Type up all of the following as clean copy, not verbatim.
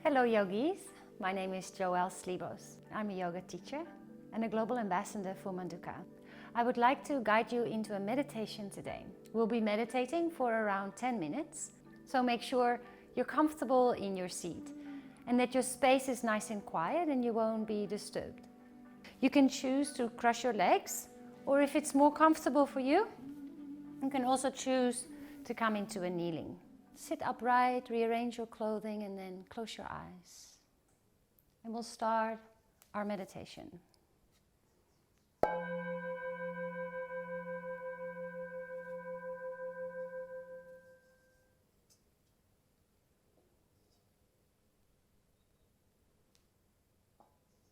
Hello yogis, my name is Joelle Sleebos. I'm a yoga teacher and a global ambassador for Manduka. I would like to guide you into a meditation today. We'll be meditating for around 10 minutes, so make sure you're comfortable in your seat and that your space is nice and quiet and you won't be disturbed. You can choose to cross your legs, or if it's more comfortable for you, you can also choose to come into a kneeling. Sit upright, rearrange your clothing, and then close your eyes. And we'll start our meditation.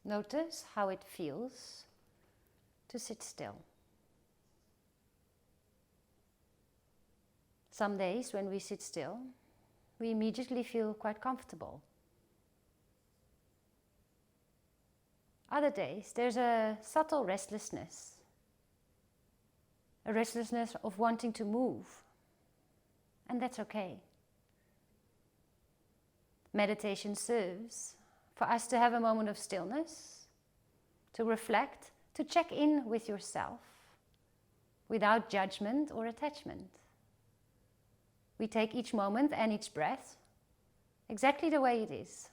Notice how it feels to sit still. Some days when we sit still, we immediately feel quite comfortable. Other days, there's a subtle restlessness. A restlessness of wanting to move. And that's okay. Meditation serves for us to have a moment of stillness, to reflect, to check in with yourself, without judgment or attachment. We take each moment and each breath exactly the way it is.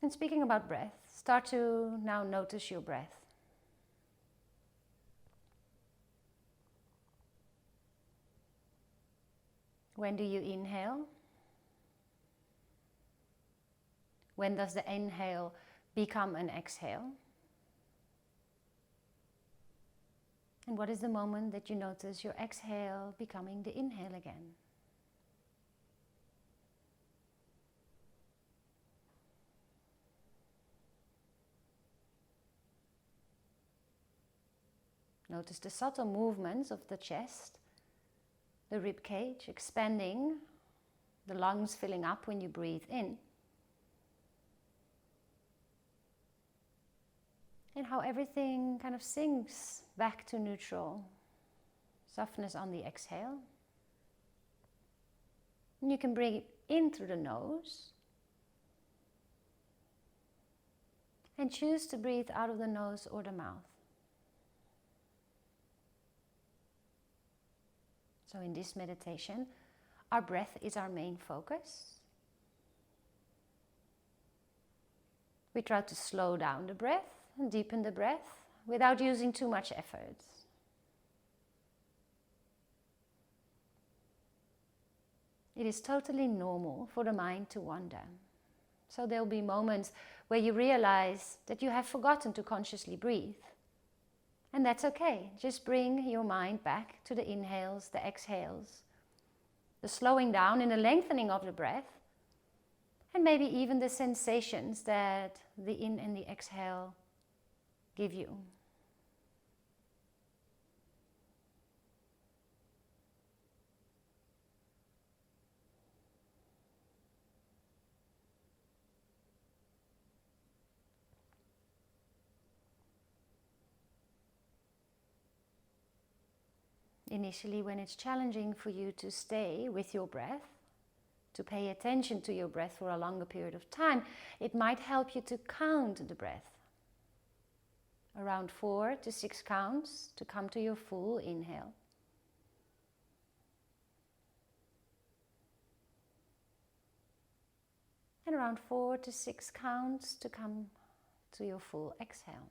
And speaking about breath, start to now notice your breath. When do you inhale? When does the inhale become an exhale? And what is the moment that you notice your exhale becoming the inhale again? Notice the subtle movements of the chest, the rib cage expanding, the lungs filling up when you breathe in. And how everything kind of sinks back to neutral. Softness on the exhale. And you can bring it in through the nose. And choose to breathe out of the nose or the mouth. So in this meditation, our breath is our main focus. We try to slow down the breath and deepen the breath without using too much effort. It is totally normal for the mind to wander. So there will be moments where you realize that you have forgotten to consciously breathe. And that's okay. Just bring your mind back to the inhales, the exhales, the slowing down and the lengthening of the breath, and maybe even the sensations that the in and the exhale give you. Initially, when it's challenging for you to stay with your breath, to pay attention to your breath for a longer period of time, it might help you to count the breath. Around 4 to 6 counts to come to your full inhale. And around 4 to 6 counts to come to your full exhale.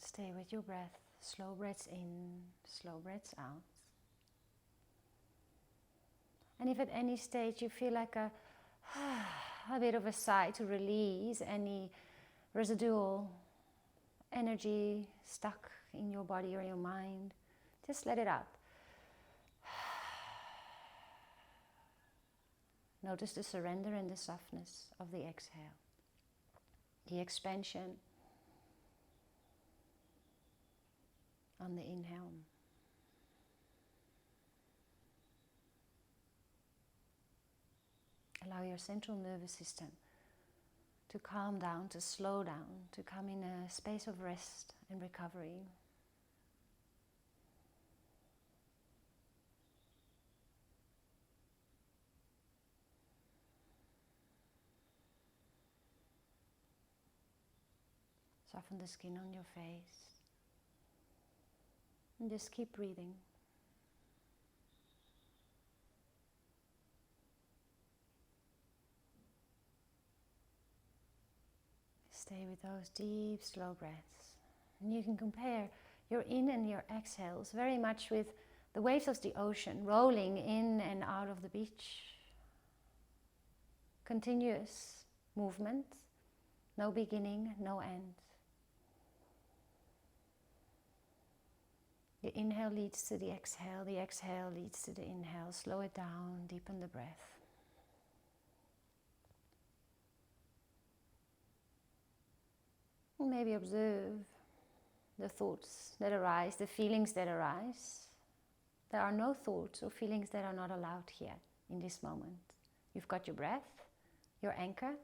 Stay with your breath. Slow breaths in, slow breaths out. And if at any stage you feel like a bit of a sigh to release any residual energy stuck in your body or your mind, just let it out. Notice the surrender and the softness of the exhale, the expansion on the inhale. Allow your central nervous system to calm down, to slow down, to come in a space of rest and recovery. Soften the skin on your face. And just keep breathing. Stay with those deep, slow breaths. And you can compare your in and your exhales very much with the waves of the ocean rolling in and out of the beach. Continuous movement, no beginning, no end. The inhale leads to the exhale leads to the inhale. Slow it down, deepen the breath. And maybe observe the thoughts that arise, the feelings that arise. There are no thoughts or feelings that are not allowed here in this moment. You've got your breath, your anchor,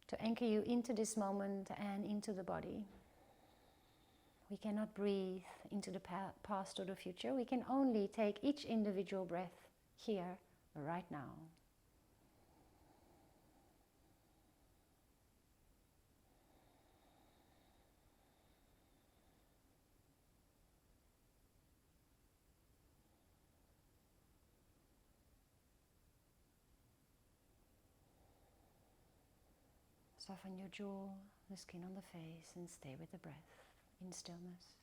to anchor you into this moment and into the body. We cannot breathe into the past or the future. We can only take each individual breath here, right now. Soften your jaw, the skin on the face, and stay with the breath in stillness.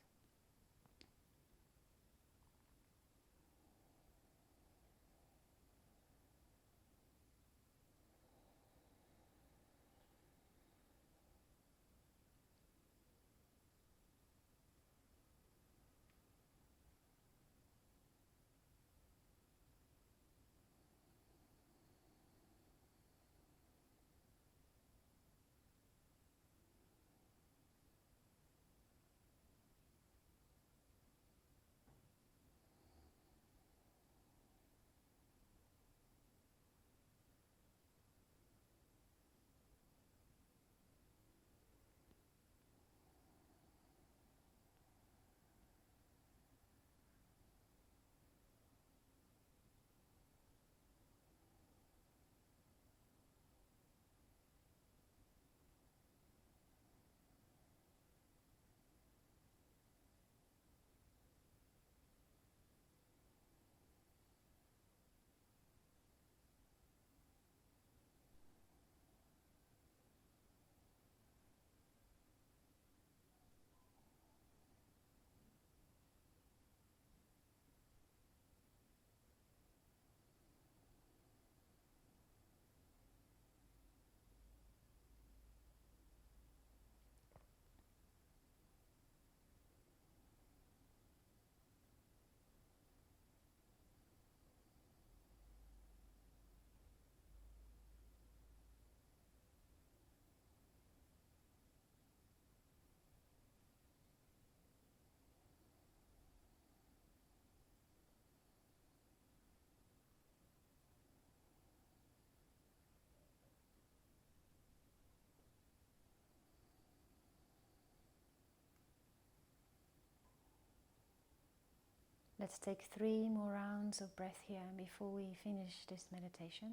Let's take 3 more rounds of breath here before we finish this meditation.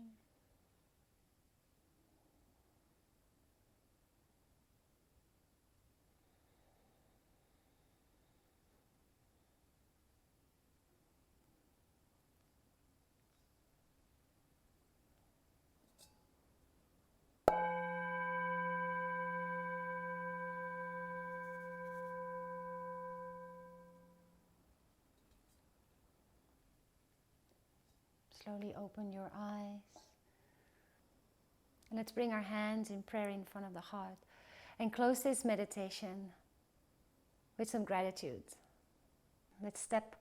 Slowly open your eyes. And let's bring our hands in prayer in front of the heart and close this meditation with some gratitude. Let's step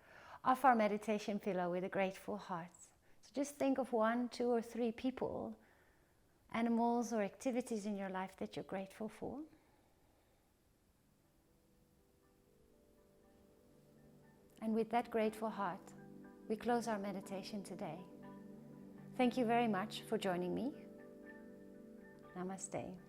off our meditation pillow with a grateful heart. So just think of 1, 2, or 3 people, animals, or activities in your life that you're grateful for. And with that grateful heart, we close our meditation today. Thank you very much for joining me. Namaste.